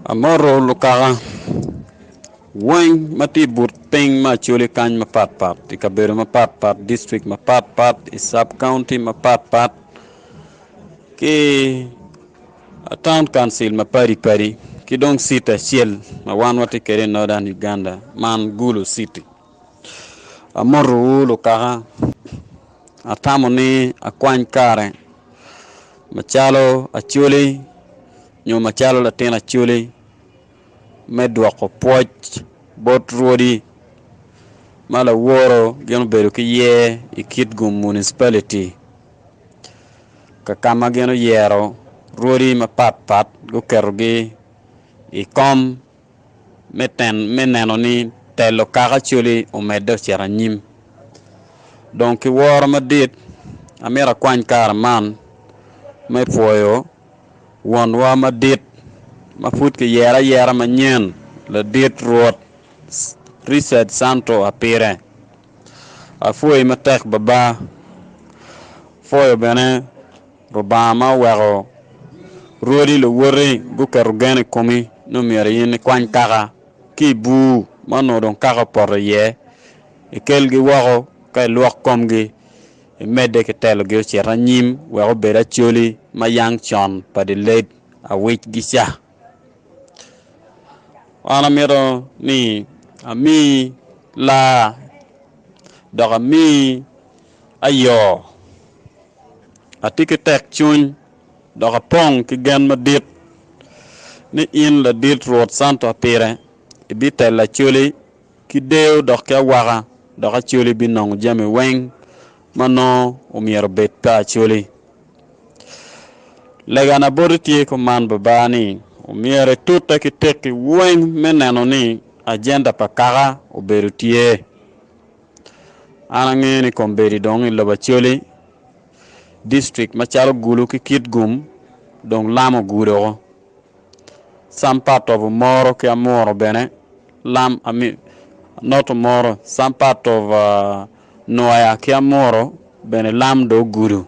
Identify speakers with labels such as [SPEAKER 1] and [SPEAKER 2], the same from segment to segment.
[SPEAKER 1] Amoro lukaga wang mati burting ma chuli kany ma pat pat ikabero ma pat pat district ma pat pat sub county ma pat pat ki town council ma pari pari ki dong sita chiel ma wan wati kere northern Uganda man Gulu city. Amoro lukaga atamo ni akwany kare machalo achuli nyo machalo latin achuli medwako poj bot ruodi mala woro geno bedo ki ye Kitgum municipality kakama geno yero ruodi ma pat pat go kerogi ikom meneno ni telo kaka chuli umedo chera nyim donc woro madit amira kwany kar man me puoyo wonwa madit mafut ki yera manyen la dit ruot research santo apire afuoi matek baba foyo bene robama wego ruodi lo wori gukero gene komi no mere yin kwany kaka ki bu mano don kaka por ye ikelgi wago kay luok komgi imede ke telo gi chera nyim wego beda choli mayang chon padilet a wich gisha wana mero ni ami la doga mi ayo atike tek chuny doga pong ki gen madit ni in la dit road santo apire ibite la chuli ki deo dok ka waga doga chuli binong jame weng mano umiero bet pa chuli legana boriti ko man babani umiere tuta ki teki weng meneno ni agenda pakara uberutie anange ni komberi dong iloba chuli district machalo Gulu ki Kitgum dong lamo guro some part of moro ki amoro bene lam ami not moro some part of noya ki amoro bene lam do guru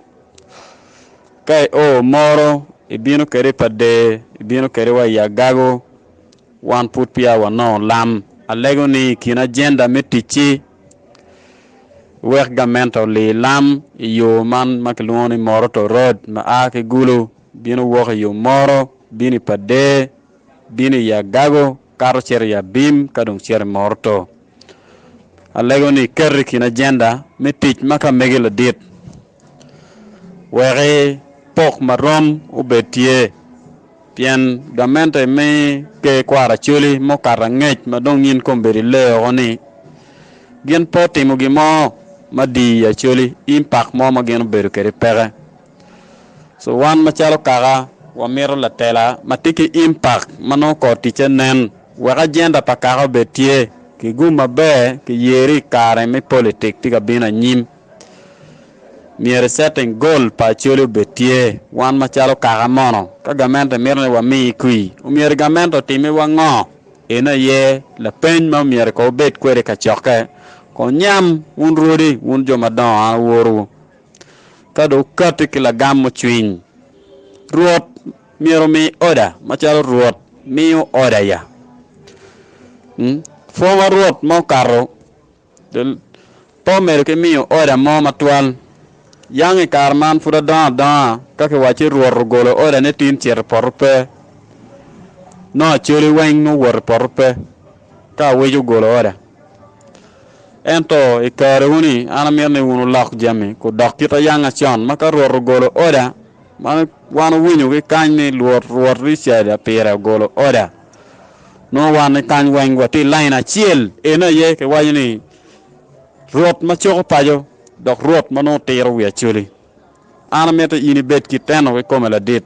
[SPEAKER 1] kay o moro ibino kere pade ibino kere wa yagago wan put pia wa no lam alego ni kina agenda metichi wek gamento li lam yo man makloni moro to road ma ake Gulu bino wo yo moro bini pade bini yagago karo cher ya bim kadong cher morto alego ni kerri kina agenda metich maka megelo dit were pok marom ubetie pien gamente me ke kwara chuli mo karangech madong yin komberi leo ni gen poti mo gimo madi ya chuli impact mo magen beru kere pere so wan machalo kaga wa mero la tela matiki impact mano ko tiche nen wa agenda pakaro betie ki guma be ki yeri kare me politik tiga bina nyim miere setting goal pa cholo betie wan machalo kaga mono ka gamento mirne wa mi kui miere gamento timi wa ngo ena ye la pen ma miere ko bet kwere ka choke ko nyam un rodi un joma don a woru kado kati kila gammo chwin ruot miero mi oda machalo ruot miyo oda ya former ruot mo karo del pomero ke miyo oda mo matwal yangi karman fuda da kake wachi ruor golo oda ne tin cher porpe no choli weng no wor porpe ka weju golo oda ento ikare uni ana mirne unu lak jami ko dak kita yanga chon maka ruor golo oda man wan winyu ke kany ruor risha da pera golo oda no wan kany weng wati line achiel ena ye ke wayni ruot machoko pajo dok ruot mano tero wi achuli ana meta ini bet kiteno ke komela dit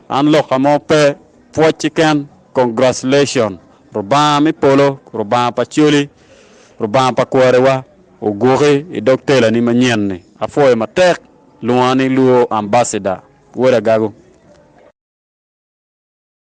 [SPEAKER 1] an loka mo pe pochiken congratulations roba mi polo roba pachuli roba pa kwerewa ogore e doktela ni manyenne afoy matek luani luo ambassador wora gago